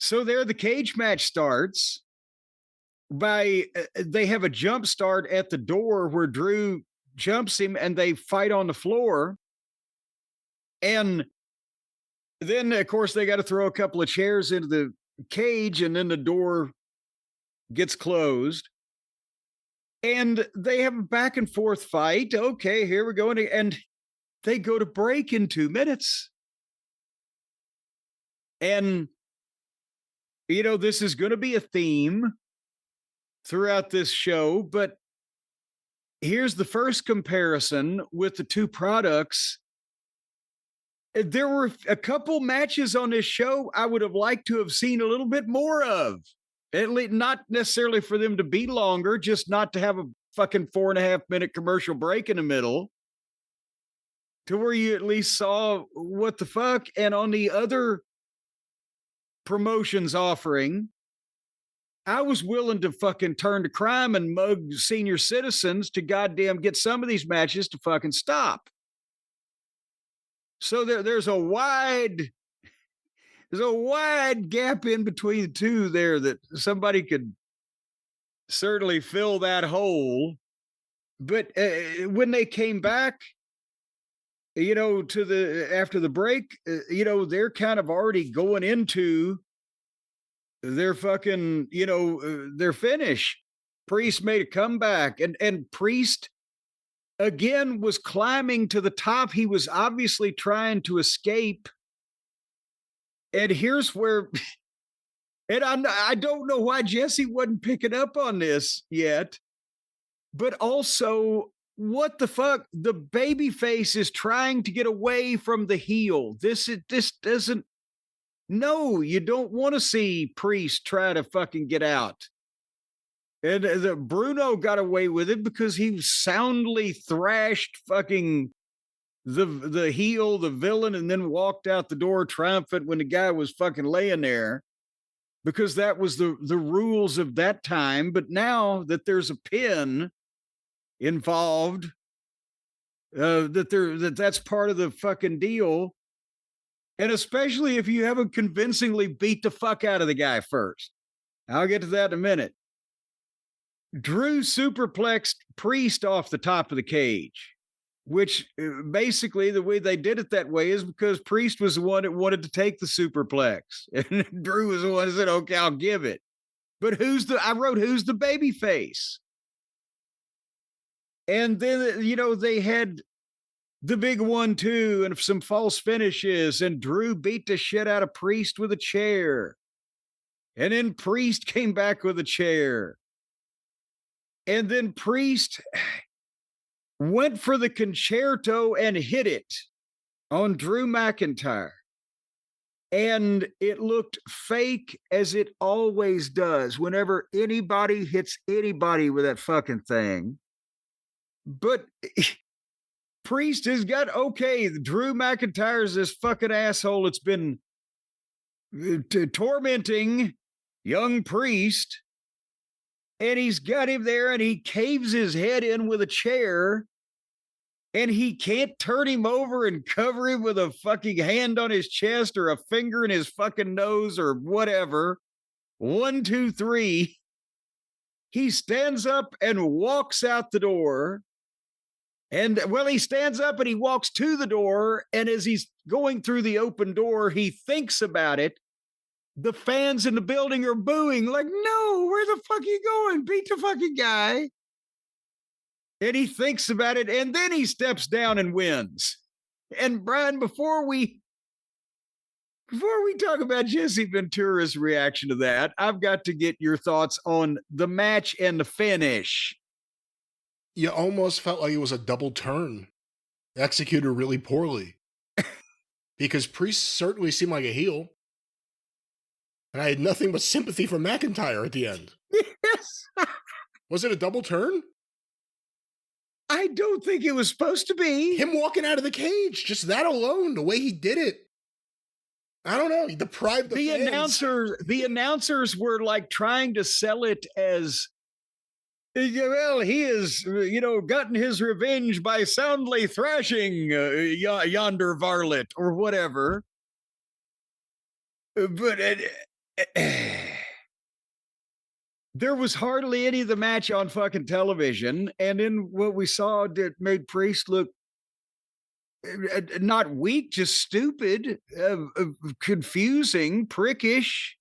So there the cage match starts they have a jump start at the door where Drew jumps him and they fight on the floor. And then, of course, they got to throw a couple of chairs into the cage, and then the door gets closed. And they have a back and forth fight. Okay, here we go. And they go to break in 2 minutes. And, this is going to be a theme throughout this show. But here's the first comparison with the two products. There were a couple matches on this show I would have liked to have seen a little bit more of. At least not necessarily for them to be longer, just not to have a fucking 4.5-minute commercial break in the middle. To where you at least saw what the fuck. And on the other promotions offering, I was willing to fucking turn to crime and mug senior citizens to goddamn get some of these matches to fucking stop. So there's a wide gap in between the two there that somebody could certainly fill that hole. But when they came back, after the break, they're kind of already going into their fucking, their finish. Priest made a comeback, and Priest again was climbing to the top. He was obviously trying to escape. And here's where, and I don't know why Jesse wasn't picking up on this yet, but also, what the fuck? The babyface is trying to get away from the heel. This doesn't, no, you don't want to see Priest try to fucking get out. And Bruno got away with it because he soundly thrashed fucking the heel, the villain, and then walked out the door triumphant when the guy was fucking laying there, because that was the rules of that time. But now that there's a pin involved, that's part of the fucking deal. And especially if you haven't convincingly beat the fuck out of the guy first. I'll get to that in a minute. Drew superplexed Priest off the top of the cage, which basically the way they did it that way is because Priest was the one that wanted to take the superplex. And Drew was the one that said, okay, I'll give it. But I wrote, who's the baby face? And then, they had the big 1-2 and some false finishes, and Drew beat the shit out of Priest with a chair. And then Priest came back with a chair. And then Priest went for the concerto and hit it on Drew McIntyre. And it looked fake, as it always does whenever anybody hits anybody with that fucking thing. But Priest has got, okay, Drew McIntyre's this fucking asshole that's been tormenting young Priest. And he's got him there, and he caves his head in with a chair, and he can't turn him over and cover him with a fucking hand on his chest or a finger in his fucking nose or whatever. 1, 2, 3. He stands up and walks out the door. And, well, he stands up and he walks to the door, and as he's going through the open door, he thinks about it. The fans in the building are booing, like, no, where the fuck are you going? Beat the fucking guy. And he thinks about it, and then he steps down and wins. And Brian, before we talk about Jesse Ventura's reaction to that, I've got to get your thoughts on the match and the finish. You almost felt like it was a double turn, executed really poorly. Because Priest certainly seemed like a heel. And I had nothing but sympathy for McIntyre at the end. Yes. Was it a double turn? I don't think it was supposed to be. Him walking out of the cage, just that alone, the way he did it. I don't know. He deprived the fans. The announcers were like trying to sell it as, well, he has, gotten his revenge by soundly thrashing yonder varlet or whatever. But There was hardly any of the match on fucking television, and in what we saw that made Priest look not weak, just stupid, confusing, prickish,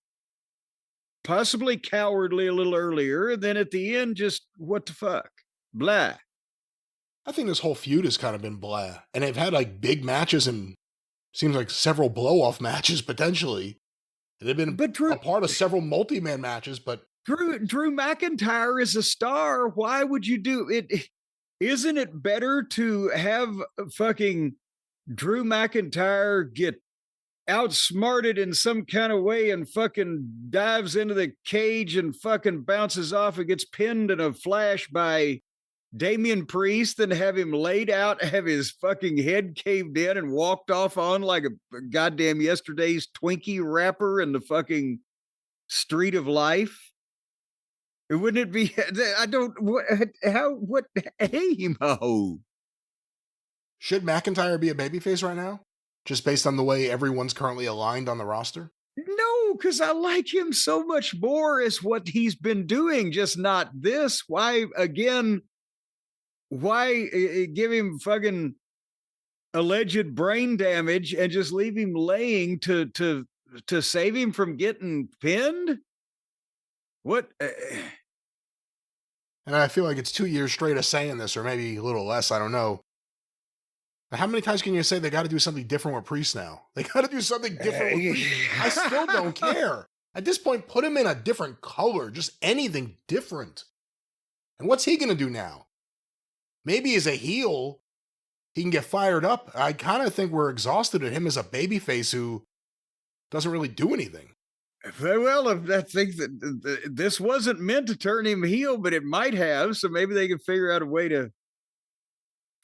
possibly cowardly a little earlier. And then at the end, just what the fuck? Blah. I think this whole feud has kind of been blah. And they've had like big matches and seems like several blow-off matches potentially. They've been a part of several multi-man matches, but Drew McIntyre is a star. Why would you do it? Isn't it better to have fucking Drew McIntyre get outsmarted in some kind of way and fucking dives into the cage and fucking bounces off and gets pinned in a flash by Damian Priest than have him laid out, have his fucking head caved in and walked off on like a goddamn yesterday's Twinkie wrapper in the fucking street of life? Wouldn't it be? I don't. What? How? What? Hey, Mo. Should McIntyre be a babyface right now? Just based on the way everyone's currently aligned on the roster? No, because I like him so much more as what he's been doing, just not this. Why, again, why give him fucking alleged brain damage and just leave him laying to save him from getting pinned? What? And I feel like it's 2 years straight of saying this, or maybe a little less, I don't know. How many times can you say they got to do something different with Priest now? They got to do something different with Priest. I still don't care. At this point, put him in a different color, just anything different. And what's he going to do now? Maybe as a heel, he can get fired up. I kind of think we're exhausted at him as a babyface who doesn't really do anything. Well, I think that this wasn't meant to turn him heel, but it might have. So maybe they can figure out a way to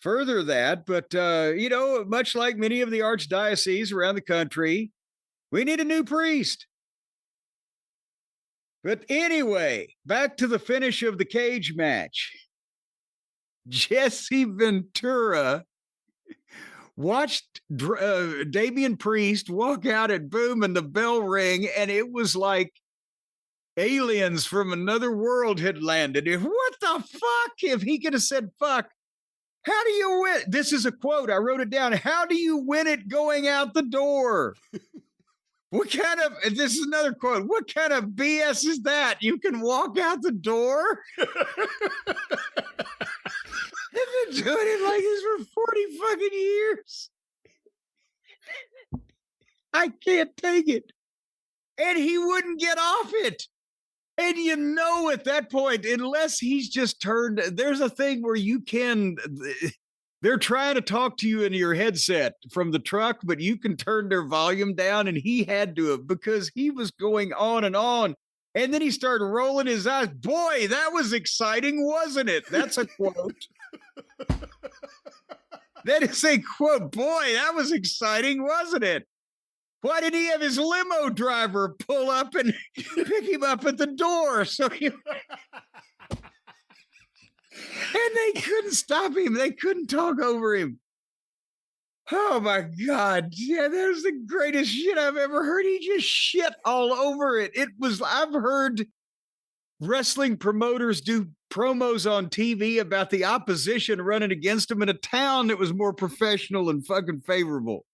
further that. But, much like many of the archdioceses around the country, we need a new priest. But anyway, back to the finish of the cage match. Jesse Ventura watched Damian Priest walk out at Boom and the bell ring, and it was like aliens from another world had landed. What the fuck? If he could have said fuck, how do you win? This is a quote. I wrote it down. How do you win it going out the door? This is another quote. What kind of BS is that? You can walk out the door? I've been doing it like this for 40 fucking years. I can't take it. And he wouldn't get off it. And at that point, unless he's just turned, there's a thing where they're trying to talk to you in your headset from the truck, but you can turn their volume down, and he had to because he was going on and on. And then he started rolling his eyes. Boy, that was exciting, wasn't it? That's a quote. That is a quote. Boy, that was exciting, wasn't it? Why did he have his limo driver pull up and pick him up at the door? And they couldn't stop him. They couldn't talk over him. Oh my God. Yeah, that was the greatest shit I've ever heard. He just shit all over it. I've heard wrestling promoters do promos on TV about the opposition running against him in a town that was more professional and fucking favorable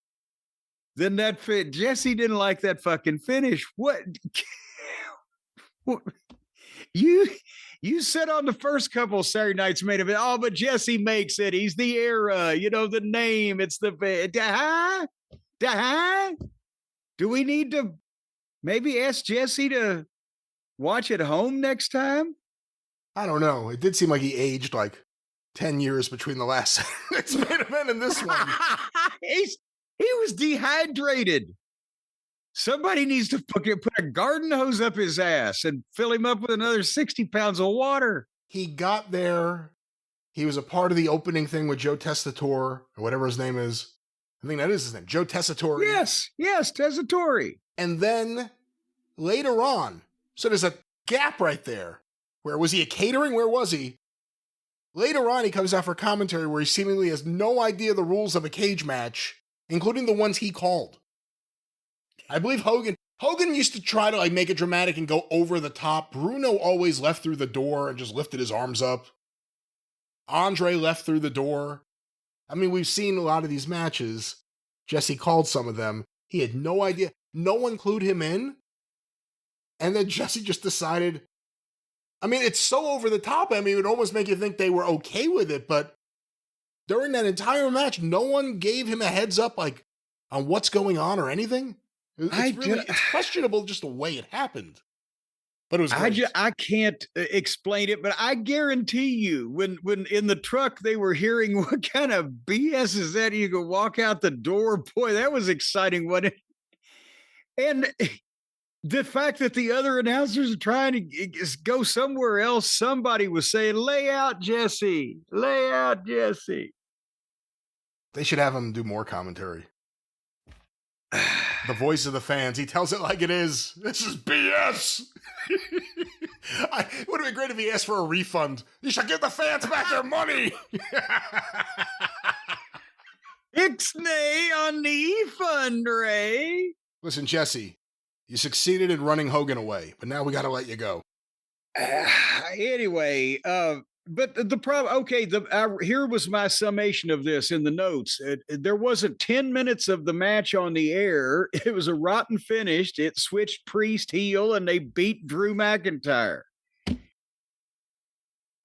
than that fit. Jesse didn't like that fucking finish. What? You said on the first couple of Saturday nights made of it. Oh, but Jesse makes it. He's the era, the name. It's the Do we need to maybe ask Jesse to watch at home next time? I don't know. It did seem like he aged like 10 years between the last main event and this one. He was dehydrated. Somebody needs to put a garden hose up his ass and fill him up with another 60 pounds of water. He got there. He was a part of the opening thing with Joe Tessitore, or whatever his name is. I think that is his name. Joe Tessitore. Yes, Tessitore. And then later on, so there's a gap right there. Where was he at catering? Where was he? Later on, he comes out for commentary where he seemingly has no idea the rules of a cage match, including the ones he called. I believe Hogan Hogan used to try to like make it dramatic and go over the top. Bruno always left through the door and just lifted his arms up. Andre left through the door. I mean, we've seen a lot of these matches. Jesse called some of them. He had no idea. No one clued him in. And then Jesse just decided. I mean, it's so over the top. I mean, it would almost make you think they were okay with it. But during that entire match, no one gave him a heads up like on what's going on or anything. It's questionable just the way it happened. But it was great. I can't explain it, but I guarantee you, when in the truck they were hearing what kind of BS is that? You could walk out the door. Boy, that was exciting, wasn't it? And the fact that the other announcers are trying to go somewhere else, somebody was saying, "Lay out, Jesse. Lay out, Jesse." They should have him do more commentary. The voice of the fans. He tells it like it is. This is BS. It would have been great if he asked for a refund. You should give the fans back their money. Ixnay on the fund, Ray. Listen, Jesse, you succeeded in running Hogan away, but now we got to let you go. Anyway, but the problem, okay, here was my summation of this in the notes. There wasn't 10 minutes of the match on the air. It was a rotten finish. It switched Priest heel and they beat Drew McIntyre.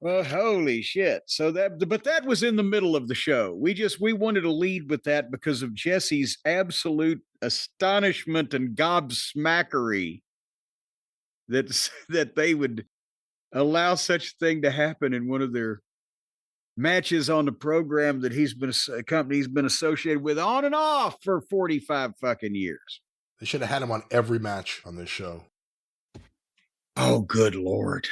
Well, holy shit. But that was in the middle of the show. We wanted to lead with that because of Jesse's absolute astonishment and gobsmackery that they would allow such a thing to happen in one of their matches on the program that a company he's been associated with on and off for 45 fucking years. They should have had him on every match on this show. Oh, good Lord.